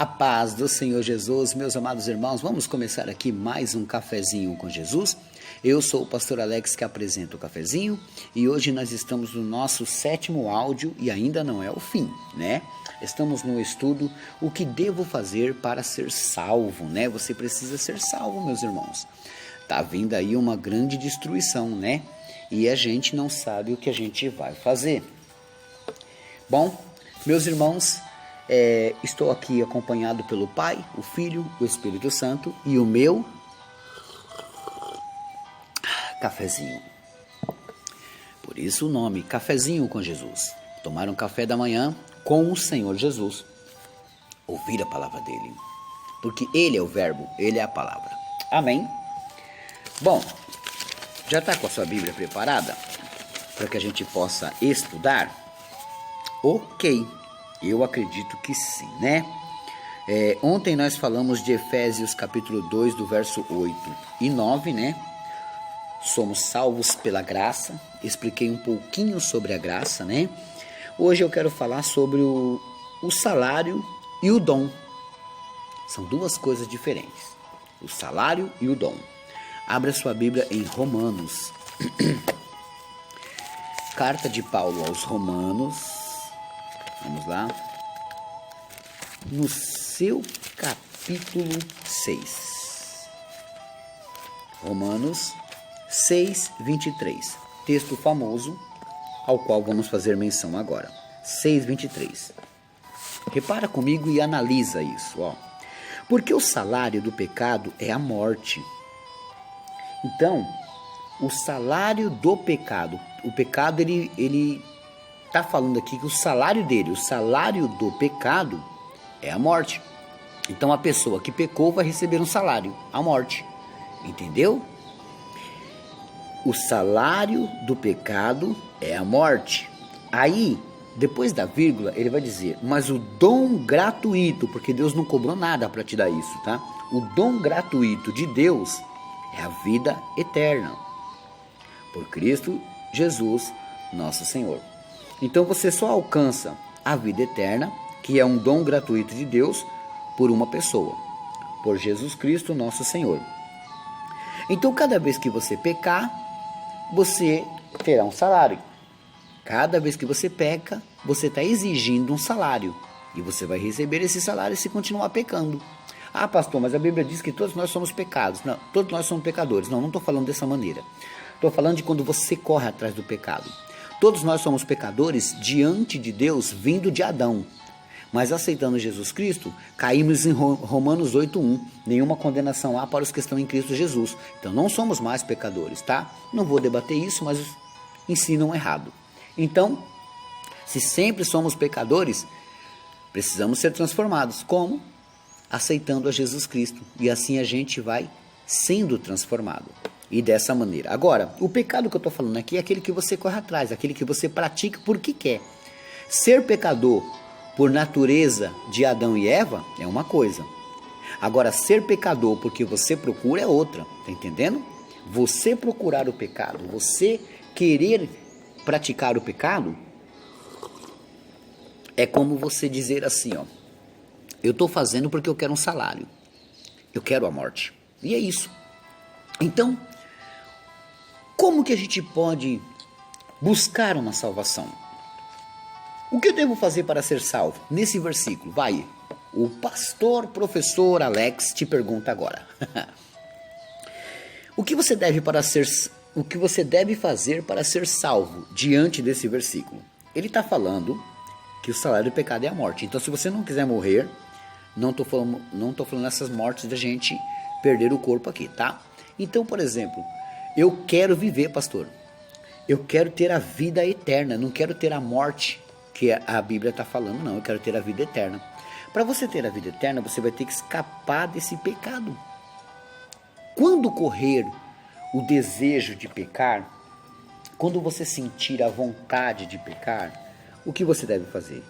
A paz do Senhor Jesus, meus amados irmãos, vamos começar aqui mais um cafezinho com Jesus. Eu sou o pastor Alex que apresenta o cafezinho e hoje nós estamos no nosso 7º áudio e ainda não é o fim, né? Estamos no estudo O que devo fazer para ser salvo, né? Você precisa ser salvo, meus irmãos. Tá vindo aí uma grande destruição, né? E a gente não sabe o que a gente vai fazer. Bom, meus irmãos, estou aqui acompanhado pelo Pai, o Filho, o Espírito Santo e o meu cafezinho. Por isso o nome, Cafezinho com Jesus. Tomar um café da manhã com o Senhor Jesus. Ouvir a palavra dele. Porque ele é o verbo, ele é a palavra. Amém? Bom, já está com a sua Bíblia preparada para que a gente possa estudar? Ok, eu acredito que sim, né? Ontem nós falamos de Efésios capítulo 2, do verso 8 e 9, né? Somos salvos pela graça, expliquei um pouquinho sobre a graça, né? Hoje eu quero falar sobre o salário e o dom. São duas coisas diferentes, o salário e o dom. Abra sua Bíblia em Romanos. Carta de Paulo aos Romanos. Vamos lá. No seu capítulo 6. Romanos 6, 23. Texto famoso, ao qual vamos fazer menção agora. 6, 23. Repara comigo e analisa isso, ó. Porque o salário do pecado é a morte. Então, o salário do pecado, o pecado ele está falando aqui que o salário do pecado é a morte. Então a pessoa que pecou vai receber um salário, a morte. Entendeu? O salário do pecado é a morte. Aí, depois da vírgula, ele vai dizer, mas o dom gratuito, porque Deus não cobrou nada para te dar isso, tá? O dom gratuito de Deus é a vida eterna, por Cristo Jesus, nosso Senhor. Então você só alcança a vida eterna, que é um dom gratuito de Deus, por uma pessoa, por Jesus Cristo, nosso Senhor. Então cada vez que você pecar, você terá um salário. Cada vez que você peca, você está exigindo um salário. E você vai receber esse salário se continuar pecando. Ah, pastor, mas a Bíblia diz que todos nós somos pecados. Não, todos nós somos pecadores. Não estou falando dessa maneira. Estou falando de quando você corre atrás do pecado. Todos nós somos pecadores diante de Deus, vindo de Adão. Mas aceitando Jesus Cristo, caímos em Romanos 8:1. Nenhuma condenação há para os que estão em Cristo Jesus. Então não somos mais pecadores, tá? Não vou debater isso, mas ensinam errado. Então, se sempre somos pecadores, precisamos ser transformados. Como? Aceitando a Jesus Cristo. E assim a gente vai sendo transformado. E dessa maneira. Agora, o pecado que eu estou falando aqui é aquele que você corre atrás, aquele que você pratica porque quer. Ser pecador por natureza de Adão e Eva é uma coisa. Agora, ser pecador porque você procura é outra. Tá entendendo? Você procurar o pecado, você querer praticar o pecado, é como você dizer assim, ó. Eu estou fazendo porque eu quero um salário. Eu quero a morte. E é isso. Então, como que a gente pode buscar uma salvação? O que eu devo fazer para ser salvo? Nesse versículo, vai. O pastor, professor Alex te pergunta agora. O que você deve fazer para ser salvo diante desse versículo? Ele está falando que o salário do pecado é a morte. Então, se você não quiser morrer, não estou falando essas mortes da gente perder o corpo aqui, tá? Então, por exemplo, eu quero viver, pastor. Eu quero ter a vida eterna, não quero ter a morte que a Bíblia está falando, não. Eu quero ter a vida eterna. Para você ter a vida eterna, você vai ter que escapar desse pecado. Quando correr o desejo de pecar, quando você sentir a vontade de pecar, o que você deve fazer?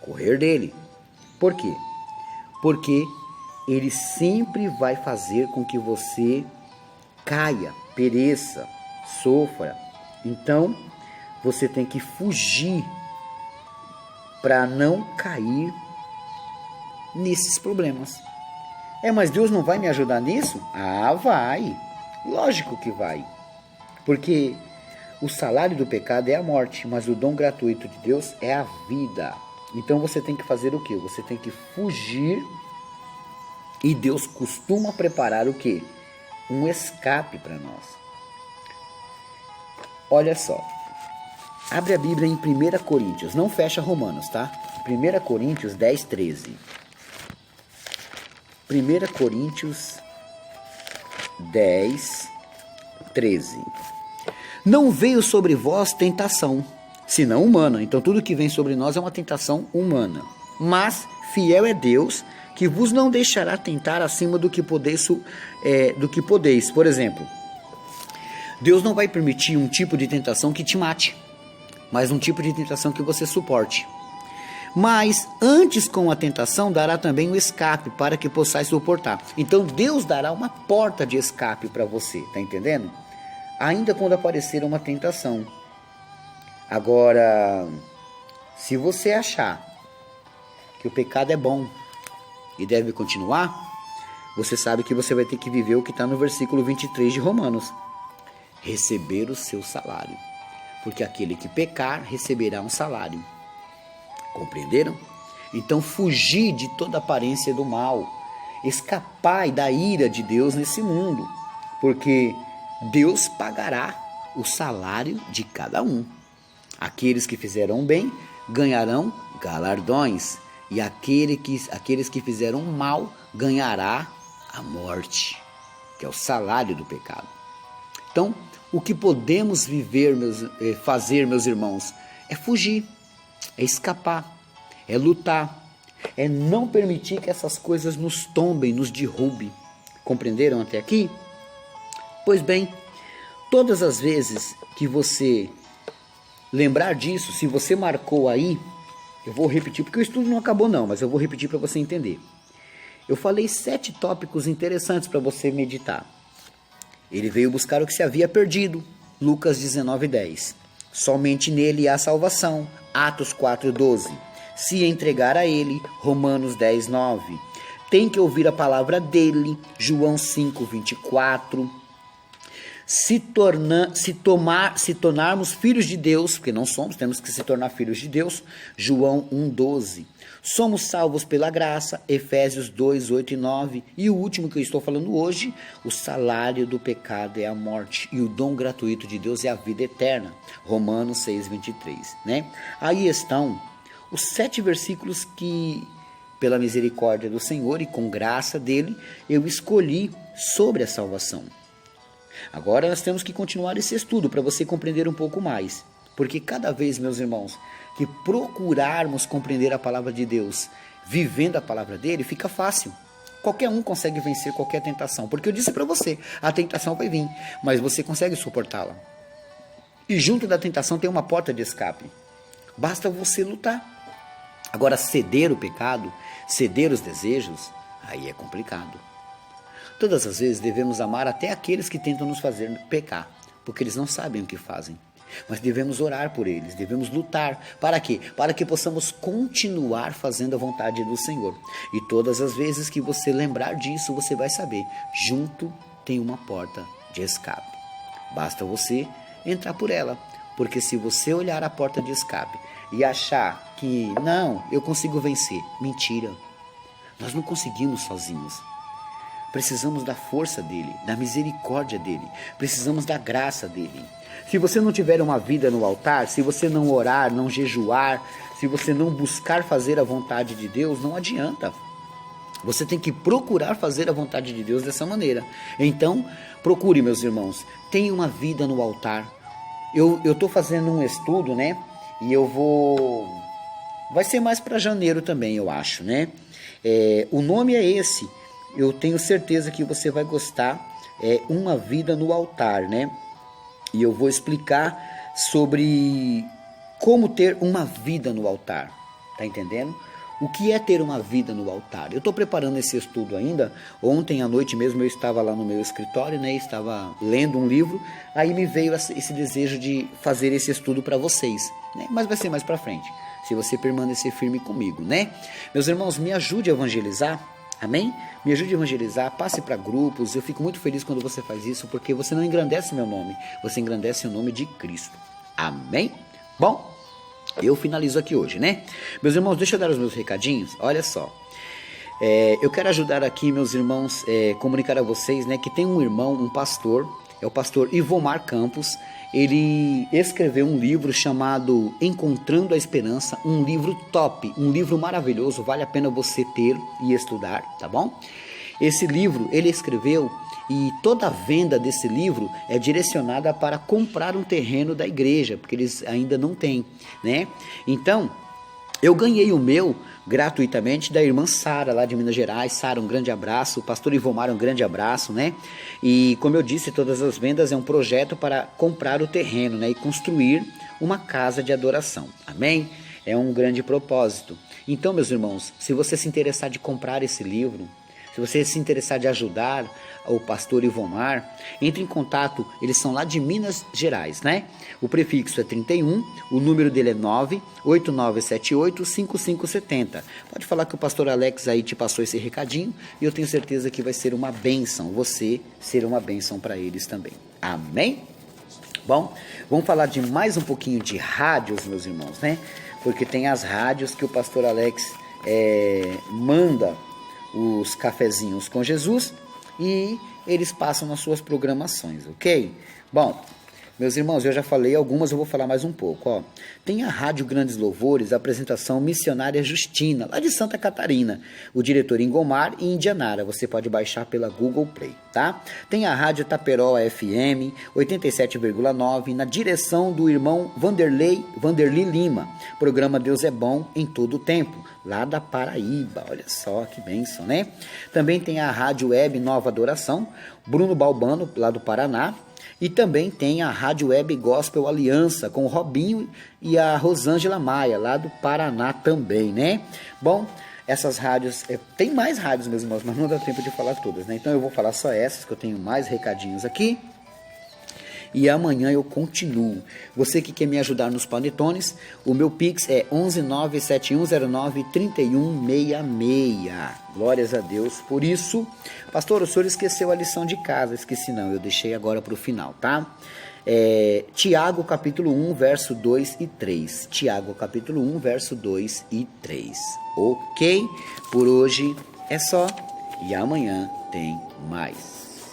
Correr dele. Por quê? Porque ele sempre vai fazer com que você caia, pereça, sofra. Então, você tem que fugir para não cair nesses problemas. Mas Deus não vai me ajudar nisso? Ah, vai. Lógico que vai. Porque o salário do pecado é a morte, mas o dom gratuito de Deus é a vida. Então você tem que fazer o quê? Você tem que fugir, e Deus costuma preparar o quê? Um escape para nós. Olha só. Abre a Bíblia em 1 Coríntios, não fecha Romanos, tá? 1 Coríntios 10, 13. 1 Coríntios 10, 13. Não veio sobre vós tentação, senão humana. Então tudo que vem sobre nós é uma tentação humana. Mas fiel é Deus, que vos não deixará tentar acima do que podeis. Por exemplo, Deus não vai permitir um tipo de tentação que te mate, mas um tipo de tentação que você suporte. Mas antes com a tentação dará também o escape para que possais suportar. Então Deus dará uma porta de escape para você, tá entendendo? Ainda quando aparecer uma tentação. Agora, se você achar que o pecado é bom e deve continuar, você sabe que você vai ter que viver o que está no versículo 23 de Romanos. Receber o seu salário. Porque aquele que pecar receberá um salário. Compreenderam? Então fugir de toda aparência do mal. Escapar da ira de Deus nesse mundo. Porque Deus pagará o salário de cada um. Aqueles que fizeram bem ganharão galardões, e aqueles que fizeram mal ganhará a morte, que é o salário do pecado. Então, o que podemos fazer, meus irmãos, é fugir, é escapar, é lutar, é não permitir que essas coisas nos tombem, nos derrubem. Compreenderam até aqui? Pois bem, todas as vezes que você lembrar disso, se você marcou aí, eu vou repetir, porque o estudo não acabou não, mas eu vou repetir para você entender. Eu falei 7 tópicos interessantes para você meditar. Ele veio buscar o que se havia perdido, Lucas 19:10. Somente nele há salvação, Atos 4:12. Se entregar a ele, Romanos 10:9. Tem que ouvir a palavra dele, João 5:24. Se tornarmos filhos de Deus, porque não somos, temos que se tornar filhos de Deus, João 1:12. Somos salvos pela graça, Efésios 2:8 e 9. E o último que eu estou falando hoje, o salário do pecado é a morte, e o dom gratuito de Deus é a vida eterna, Romanos 6:23, né? Aí estão os 7 versículos que, pela misericórdia do Senhor e com graça dele, eu escolhi sobre a salvação. Agora nós temos que continuar esse estudo para você compreender um pouco mais. Porque cada vez, meus irmãos, que procurarmos compreender a palavra de Deus, vivendo a palavra dele, fica fácil. Qualquer um consegue vencer qualquer tentação. Porque eu disse para você, a tentação vai vir, mas você consegue suportá-la. E junto da tentação tem uma porta de escape. Basta você lutar. Agora, ceder o pecado, ceder os desejos, aí é complicado. Todas as vezes devemos amar até aqueles que tentam nos fazer pecar, porque eles não sabem o que fazem. Mas devemos orar por eles, devemos lutar. Para quê? Para que possamos continuar fazendo a vontade do Senhor. E todas as vezes que você lembrar disso, você vai saber, junto tem uma porta de escape. Basta você entrar por ela, porque se você olhar a porta de escape e achar que, não, eu consigo vencer, mentira. Nós não conseguimos sozinhos. Precisamos da força dele, da misericórdia dele. Precisamos da graça dele. Se você não tiver uma vida no altar, se você não orar, não jejuar, se você não buscar fazer a vontade de Deus, não adianta. Você tem que procurar fazer a vontade de Deus dessa maneira. Então, procure, meus irmãos, tenha uma vida no altar. Eu estou fazendo um estudo, né? E eu vou... Vai ser mais para janeiro também, eu acho, né? O nome é esse. Eu tenho certeza que você vai gostar, uma vida no altar, né? E eu vou explicar sobre como ter uma vida no altar, tá entendendo? O que é ter uma vida no altar? Eu estou preparando esse estudo ainda. Ontem à noite mesmo eu estava lá no meu escritório, né? Estava lendo um livro, aí me veio esse desejo de fazer esse estudo para vocês, né? Mas vai ser mais para frente. se você permanecer firme comigo, né? Meus irmãos, me ajude a evangelizar, amém? Me ajude a evangelizar, passe para grupos. Eu fico muito feliz quando você faz isso, porque você não engrandece meu nome, você engrandece o nome de Cristo, amém? Bom, eu finalizo aqui hoje, né? Meus irmãos, deixa eu dar os meus recadinhos, olha só. Eu quero ajudar aqui, meus irmãos, comunicar a vocês, né, que tem um irmão, um pastor, é o pastor Ivomar Campos. Ele escreveu um livro chamado Encontrando a Esperança, um livro top, um livro maravilhoso, vale a pena você ter e estudar, tá bom? Esse livro ele escreveu e toda a venda desse livro é direcionada para comprar um terreno da igreja, porque eles ainda não têm, né? Então, eu ganhei o meu gratuitamente da irmã Sara, lá de Minas Gerais. Sara, um grande abraço. O pastor Ivomar, um grande abraço, né? E como eu disse, todas as vendas é um projeto para comprar o terreno, né? E construir uma casa de adoração. Amém? É um grande propósito. Então, meus irmãos, se você se interessar de comprar esse livro, se você se interessar de ajudar o pastor Ivomar, entre em contato, eles são lá de Minas Gerais, né? O prefixo é 31, o número dele é 989785570. Pode falar que o pastor Alex aí te passou esse recadinho e eu tenho certeza que vai ser uma bênção, você ser uma bênção para eles também. Amém? Bom, vamos falar de mais um pouquinho de rádios, meus irmãos, né? Porque tem as rádios que o pastor Alex manda os cafezinhos com Jesus e eles passam nas suas programações, ok? Bom, meus irmãos, eu já falei algumas, eu vou falar mais um pouco, ó. Tem a Rádio Grandes Louvores, a apresentação Missionária Justina, lá de Santa Catarina, o diretor Ingomar e Indianara, você pode baixar pela Google Play, tá? Tem a Rádio Taperoa FM, 87,9, na direção do irmão Vanderlei Lima, programa Deus é Bom em Todo o Tempo, lá da Paraíba, olha só que bênção, né? Também tem a Rádio Web Nova Adoração, Bruno Balbano, lá do Paraná. E também tem a Rádio Web Gospel Aliança, com o Robinho e a Rosângela Maia, lá do Paraná também, né? Bom, essas rádios, tem mais rádios, meus irmãos, mas não dá tempo de falar todas, né? Então eu vou falar só essas, que eu tenho mais recadinhos aqui. E amanhã eu continuo. Você que quer me ajudar nos panetones, o meu Pix é 11971093166. Glórias a Deus por isso. Pastor, o senhor esqueceu a lição de casa. Esqueci não, eu deixei agora para o final, tá? Tiago capítulo 1, verso 2 e 3. Tiago capítulo 1, verso 2 e 3. Ok? Por hoje é só e amanhã tem mais.